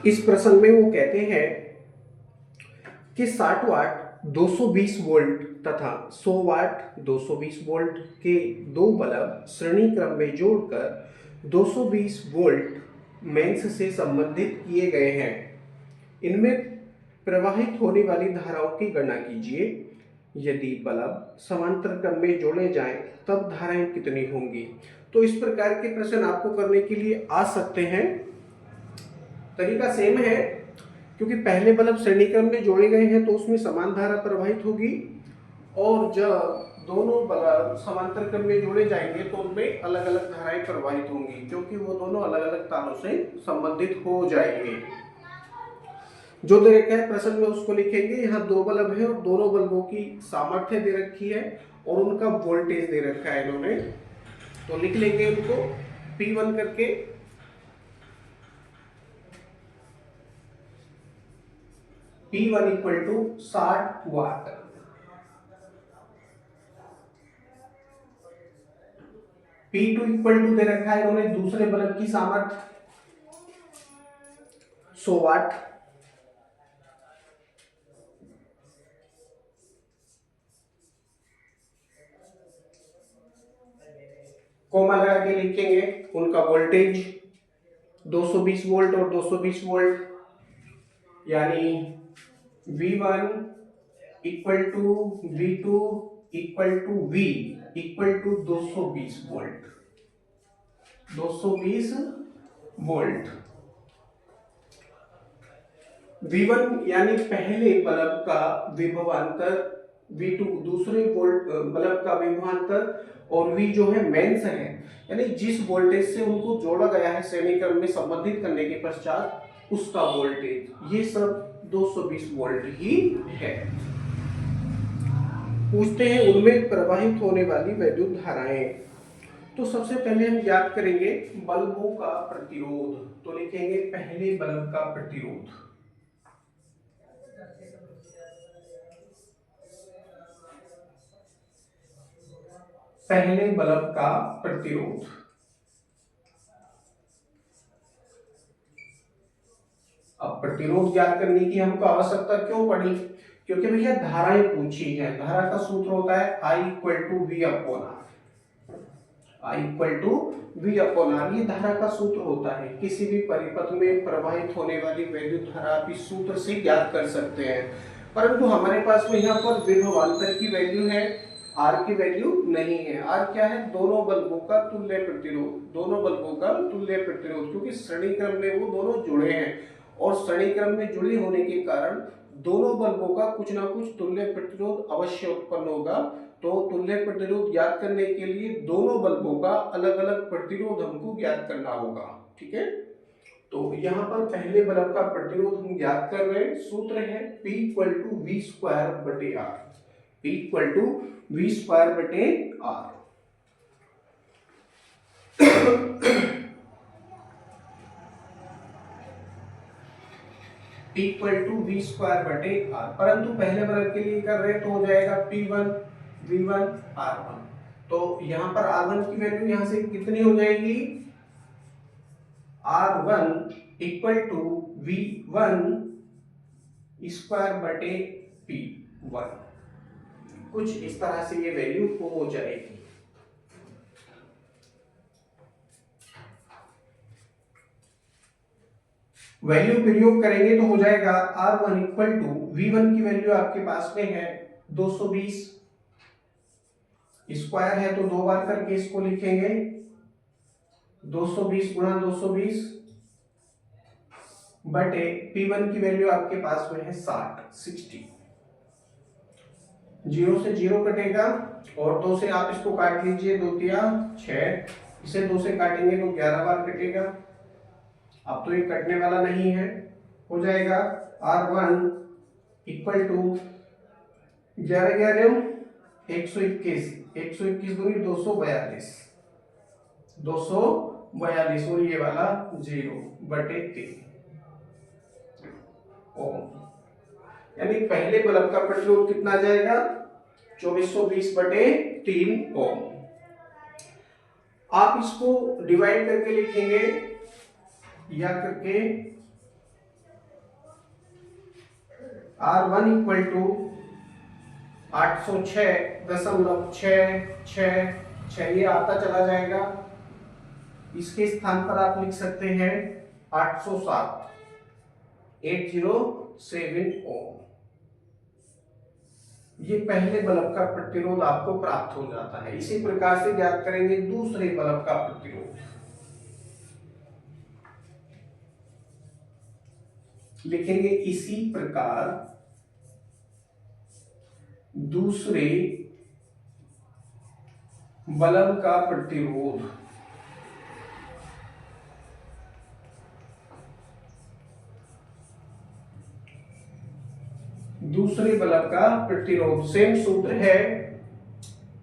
इस प्रश्न में वो कहते हैं कि 60 वाट 220 वोल्ट तथा 100 वाट 220 वोल्ट के दो बल्ब श्रेणी क्रम में जोड़कर 220 वोल्ट मेंस से संबंधित किए गए हैं। इनमें प्रवाहित होने वाली धाराओं की गणना कीजिए। यदि बल्ब समांतर क्रम में जोड़े जाएं तब धाराएं कितनी होंगी। तो इस प्रकार के प्रश्न आपको करने के लिए आ सकते हैं। तरीका सेम है, क्योंकि पहले बल्ब श्रेणी क्रम में जोड़े गए हैं तो उसमें समान धारा प्रवाहित होगी, और जब दोनों बल्ब समांतर क्रम में जोड़े जाएंगे तो उनमें अलग अलग धाराएं प्रवाहित होंगी, क्योंकि वो दोनों अलग अलग तारों से संबंधित हो जाएंगे। जो दे रखा है प्रश्न में उसको लिखेंगे। यहाँ दो बल्ब है और दोनों बल्बों की सामर्थ्य दे रखी है और उनका वोल्टेज दे रखा है इन्होंने, तो लिख लेंगे उनको P1 करके। P1 equal to 60 watt. P2 equal to दे रखा है इन्होंने दूसरे बल्ब की सामर्थ्य 100 वाट। कोमा लगा के लिखेंगे उनका वोल्टेज 220 वोल्ट और 220 वोल्ट, यानी V1 equal to V2 equal to V equal to 220 volt. 220 volt. V1 यानी पहले बल्ब का विभवांतर, V2 दूसरे बल्ब का विभवांतर, और V जो है मेंस है, यानी जिस वोल्टेज से उनको जोड़ा गया है श्रेणी क्रम में संबंधित करने के पश्चात उसका वोल्टेज, ये सब 220 वोल्ट ही है। पूछते हैं उनमें प्रवाहित होने वाली वैद्युत धाराएं। तो सबसे पहले हम ज्ञात करेंगे बल्बों का प्रतिरोध। तो लिखेंगे पहले बल्ब का प्रतिरोध। पहले बल्ब का प्रतिरोध। अब प्रतिरोध ज्ञात करने की हमको आवश्यकता क्यों पड़ी, क्योंकि भैया धाराएं पूछी है। धारा का सूत्र होता है I equal to V upon R. I equal to V upon R, ये धारा का सूत्र होता है। किसी भी परिपथ में प्रवाहित होने वाली वैद्युत धारा आप इस सूत्र से ज्ञात कर सकते हैं, परंतु हमारे पास में यहाँ पर विभवांतर की वैल्यू है, आर की वैल्यू नहीं है। आर क्या है, दोनों बल्बों का तुल्य प्रतिरोध। दोनों बल्बों का तुल्य प्रतिरोध, क्योंकि श्रेणी क्रम में वो दोनों जुड़े हैं और श्रेणी क्रम में जुड़े होने के कारण दोनों बल्बों का कुछ ना कुछ तुल्य प्रतिरोध अवश्य उत्पन्न होगा। तो तुल्य प्रतिरोध ज्ञात करने के लिए दोनों बल्बों का अलग अलग प्रतिरोध हमको ज्ञात करना होगा। ठीक है, तो यहाँ पर पहले बल्ब का प्रतिरोध हम ज्ञात कर रहे हैं। सूत्र है P equal to V square बटे आर। P equal to V square बटे आर। P equal to V square बटे आर, परंतु पहले बल्ब के लिए कर रहे हैं तो हो जाएगा P1 V1 R1। तो यहाँ पर R1 की वैल्यू यहाँ से कितनी हो जाएगी, R1 equal to V1 square बटे P1। कुछ इस तरह से ये वैल्यू हो जाएगी। वैल्यू प्रयोग करेंगे तो हो जाएगा R1 इक्वल टू V1 की वैल्यू आपके पास में है 220, स्क्वायर है तो दो बार करके इसको लिखेंगे 220 गुणा 220 बटे P1 की वैल्यू आपके पास में है 60। जीरो से जीरो कटेगा और दो से आप इसको काट लीजिए, 2 तिया 6, इसे 2 से काटेंगे तो 11 बार कटेगा। अब तो ये कटने वाला नहीं है, हो जाएगा R1 इक्वल टू 11 11 121, 121 दूनी 242, 242 और ये वाला 0 बटे 3 ओम। यानी पहले बल्ब का प्रतिरोध कितना आ जाएगा, 2420 बटे 3 ओम। आप इसको डिवाइड करके लिखेंगे या करके R1 इक्वल टू 806.666, ये आता चला जाएगा। इसके स्थान पर आप लिख सकते हैं 807, 807 ओम। ये पहले बल्ब का प्रतिरोध आपको प्राप्त हो जाता है। इसी प्रकार से ज्ञात करेंगे दूसरे बल्ब का प्रतिरोध। लिखेंगे इसी प्रकार दूसरे बल्ब का प्रतिरोध। दूसरे बल्ब का प्रतिरोध सेम सूत्र है,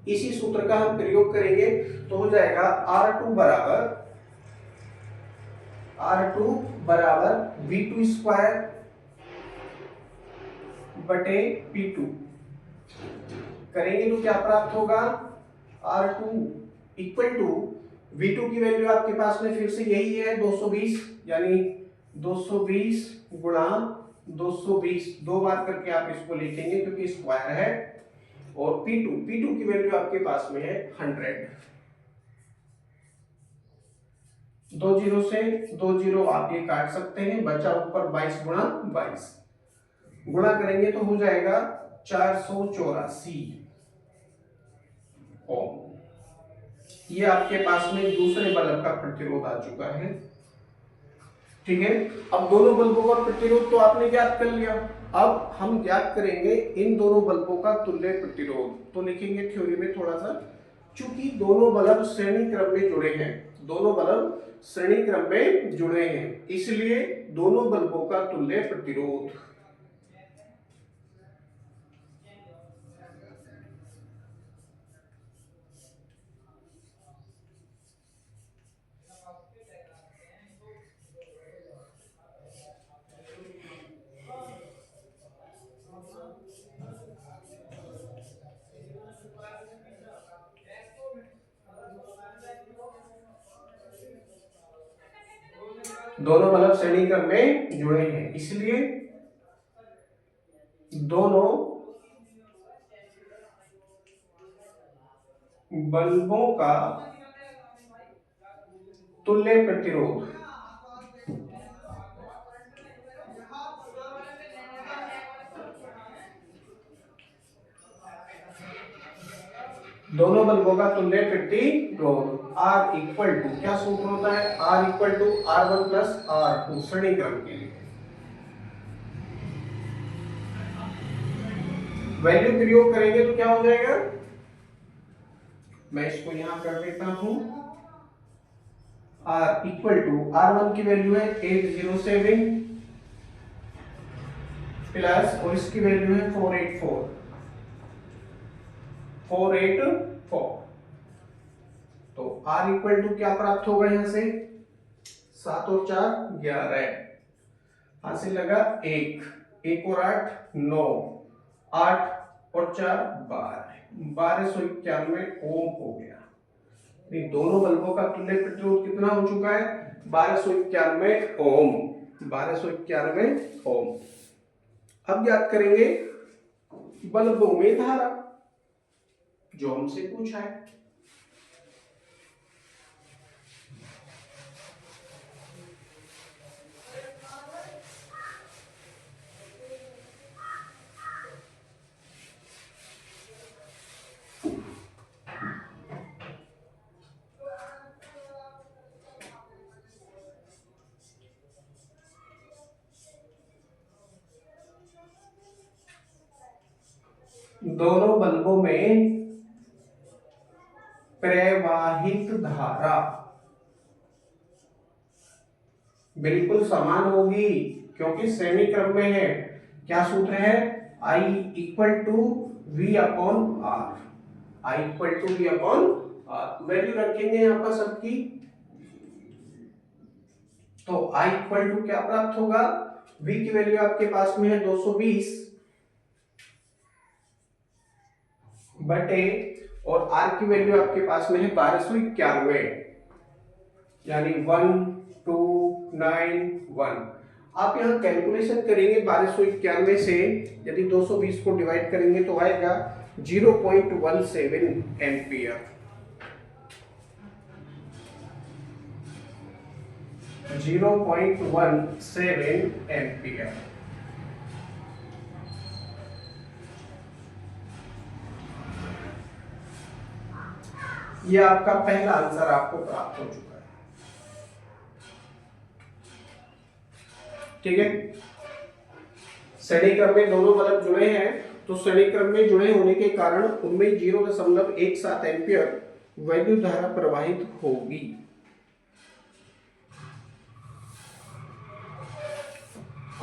इसी सूत्र का हम प्रयोग करेंगे तो हो जाएगा R2 बराबर V2 स्क्वायर बटे P2। करेंगे तो क्या प्राप्त होगा, R2 इक्वल टू V2 की वैल्यू आपके पास में फिर से यही है 220, यानी 220 गुणा 220, दो बार करके आप इसको लिखेंगे क्योंकि स्क्वायर है। और P2 की वैल्यू आपके पास में है 100। 2 जीरो से 2 जीरो आप ये काट सकते हैं, बचा ऊपर 22 गुणा 22, गुणा करेंगे तो हो जाएगा 484 ओम। ये आपके पास में दूसरे बल्ब का प्रतिरोध आ चुका है। ठीक है, अब दोनों बल्बों का प्रतिरोध तो आपने ज्ञात कर लिया। अब हम ज्ञात करेंगे इन दोनों बल्बों का तुल्य प्रतिरोध। तो लिखेंगे थ्योरी में थोड़ा सा, चूंकि दोनों बल्ब श्रेणी क्रम में जुड़े हैं, दोनों बल्ब श्रेणी क्रम में जुड़े हैं, इसलिए दोनों बल्बों का तुल्य प्रतिरोध। दोनों बल्ब श्रेणी क्रम में जुड़े हैं, इसलिए दोनों बल्बों का तुल्य प्रतिरोध दोनों बल्बों का तुल्य प्रतिरोध R इक्वल टू, क्या सूत्र होता है, R equal to R1 plus R2 श्रेणी क्रम के लिए। वैल्यू प्रयोग करेंगे तो क्या हो जाएगा, मैं इसको यहां कर देता हूं। R इक्वल टू R1 की वैल्यू है 807 प्लस, और इसकी वैल्यू है 484। तो R इक्वल टू क्या प्राप्त होगा, यहां से 7 और 4 11, हासिल लगा 1, 1 और 8 9, 8 और 4 1291 ओम हो गया। दोनों बल्बों का तुल्य प्रतिरोध कितना हो चुका है, 1291 ओम, 1291 ओम। अब याद करेंगे बल्बों में धारा, जो हमसे पूछा है। दोनों बल्बों में प्रवाहित धारा बिल्कुल समान होगी, क्योंकि श्रेणी क्रम में है। क्या सूत्र है, I equal to V upon R, I equal to V upon R। Value रखेंगे यहां पर सबकी, तो I इक्वल टू क्या प्राप्त होगा, V की वैल्यू आपके पास में है 220 बटे, और R की वैल्यू आपके पास में है 1291, यानी 1291। आप यहाँ कैलकुलेशन करेंगे 1291 से यदि 220 को डिवाइड करेंगे तो आएगा 0.17 एम्पियर। 0.17 एम्पियर। ये आपका पहला आंसर आपको प्राप्त हो चुका है। ठीक है, श्रेणी क्रम में दोनों बल्ब जुड़े हैं, तो श्रेणी क्रम में जुड़े होने के कारण उनमें 0.17 एम्पियर वैद्युत धारा प्रवाहित होगी।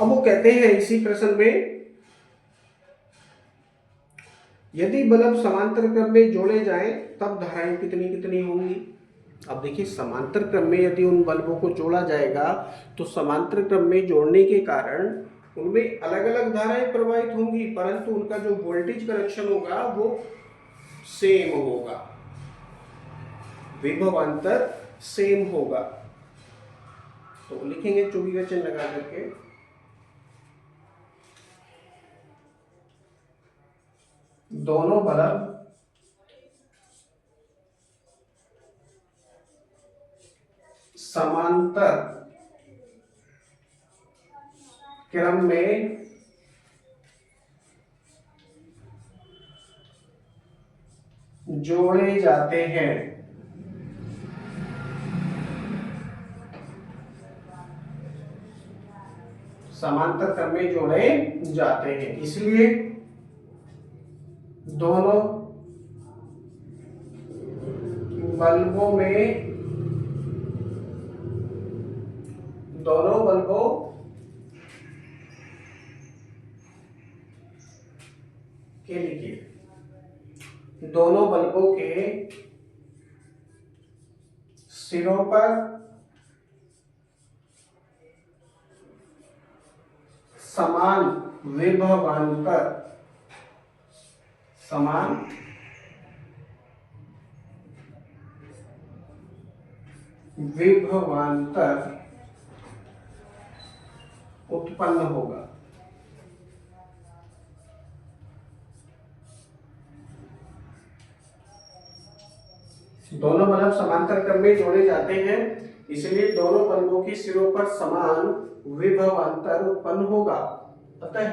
अब वो कहते हैं इसी प्रश्न में, यदि बल्ब समांतर क्रम में जोड़े जाएं तब धाराएं कितनी कितनी होंगी। अब देखिए, समांतर क्रम में यदि उन बल्बों को जोड़ा जाएगा तो समांतर क्रम में जोड़ने के कारण उनमें अलग अलग धाराएं प्रवाहित होंगी, परंतु उनका जो वोल्टेज कनेक्शन होगा वो सेम होगा, विभवांतर सेम होगा। तो लिखेंगे चौकी का चिन्ह लगा करके, दोनों बल्ब समांतर क्रम में जोड़े जाते हैं। समांतर क्रम में जोड़े जाते हैं, इसलिए दोनों बल्बों के लिखिए, दोनों बल्बों के सिरों पर समान विभवांतर उत्पन्न होगा। दोनों बल्ब समांतर क्रम में जोड़े जाते हैं, इसलिए दोनों बल्बों के सिरों पर समान विभवांतर उत्पन्न होगा। अतः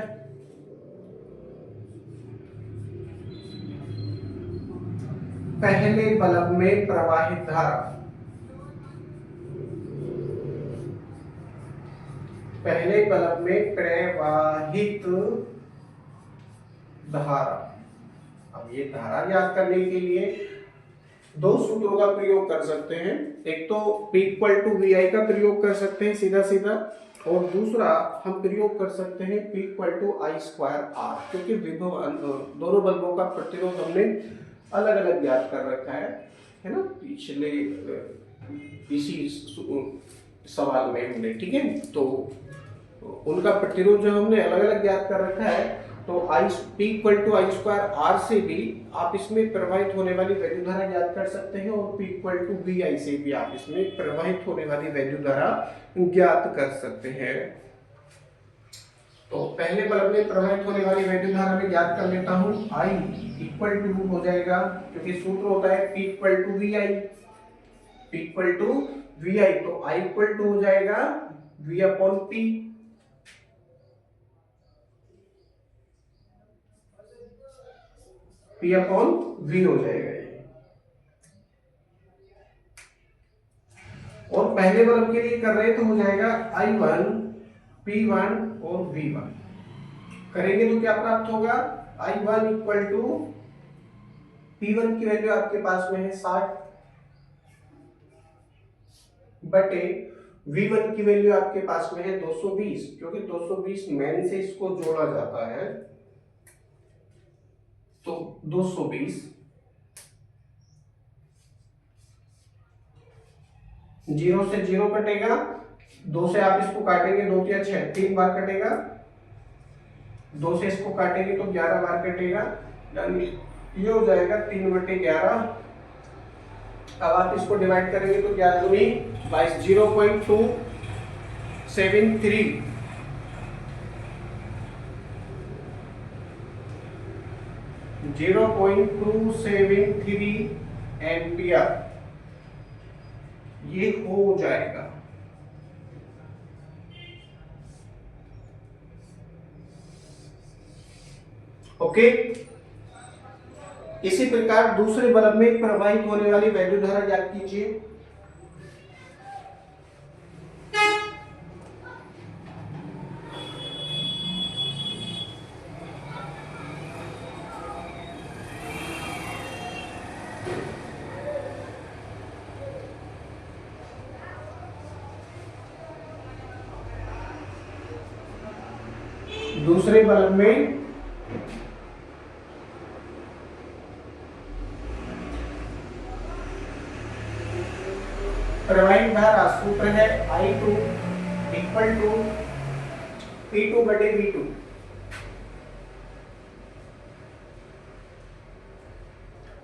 पहले बल्ब में प्रवाहित धारा, पहले बल्ब में प्रवाहित धारा। अब ये धारा ज्ञात करने के लिए दो सूत्रों का प्रयोग कर सकते हैं। एक तो P = VI का प्रयोग कर सकते हैं सीधा सीधा, और दूसरा हम प्रयोग कर सकते हैं P = I²R, क्योंकि विभव दोनों बल्बों का प्रतिरोध हमने अलग अलग ज्ञात कर रखा है ना, पिछले इसी सवाल में हमने। ठीक है, तो उनका प्रतिरोध जो हमने अलग अलग ज्ञात कर रखा है, तो P = I²R से भी आप इसमें प्रवाहित होने वाली वैद्युत धारा ज्ञात कर सकते हैं, और P = VI से भी आप इसमें प्रवाहित होने वाली वैद्युत धारा ज्ञात कर सकते हैं। तो पहले बल्ब में प्रवाहित होने वाली वैद्युत धारा में ज्ञात कर लेता हूं। I = हो जाएगा, क्योंकि सूत्र होता है P = VI, P = VI, तो I = हो जाएगा V/P। P/V हो जाएगा ये। और पहले बल्ब के लिए कर रहे तो हो जाएगा I1, P1 और V1। करेंगे तो क्या प्राप्त होगा, I1 = P1 की वैल्यू आपके पास में है 60 बटे V1 की वैल्यू आपके पास में है 220, क्योंकि 220 मेन से इसको जोड़ा जाता है, तो 220 0 से 0 कटेगा, 2 से आप इसको काटेंगे 2 या 6, 3 बार कटेगा, 2 से इसको काटेंगे तो 11 बार कटेगा, यानी ये हो जाएगा 3/11। अब आप इसको डिवाइड करेंगे तो 11 दूनी 22, 0.273 0.273 एम्पियर ये हो जाएगा। ओके। इसी प्रकार दूसरे बल्ब में प्रवाहित होने वाली वैद्युत धारा ज्ञात कीजिए। दूसरे बल्ब में प्रवाहित धारा सूत्र है I2 इक्वल टू P2 बटे V2।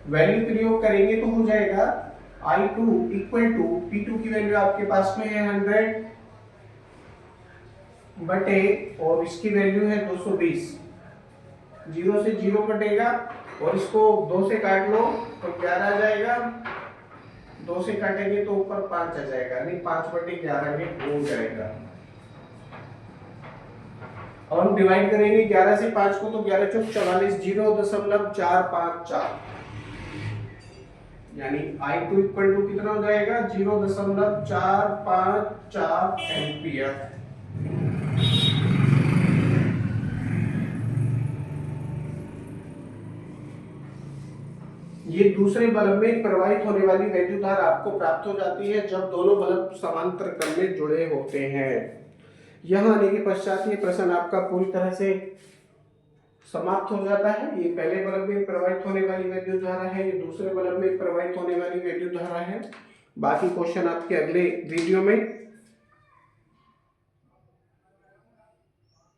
वैल्यू प्रयोग करेंगे तो हो जाएगा I2 इक्वल टू P2 की वैल्यू आपके पास में है 100 बटे और इसकी वैल्यू है 220। 0 से 0 कटेगा और इसको 2 से काट लो तो 11 आ जाएगा। 2 से काटेंगे तो ऊपर 5 आ जाएगा, यानी 5 बटे 11 में हो जाएगा। अब हम डिवाइड करेंगे 11 से 5 को तो 11 चौक 44 0.454 यानी I2 इक्वल टू कितना हो जाएगा 0.454 एम्पियर। ये दूसरे बल्ब में प्रवाहित होने वाली वैद्युत धारा आपको प्राप्त हो जाती है जब दोनों बल्ब समांतर क्रम में जुड़े होते हैं। यहाँ आने के पश्चात ये प्रश्न आपका पूरी तरह से समाप्त हो जाता है। ये पहले बल्ब में प्रवाहित होने वाली वैद्युत धारा है, ये दूसरे बल्ब में प्रवाहित होने वाली वैद्युत धारा है। बाकी क्वेश्चन आपके अगले वीडियो में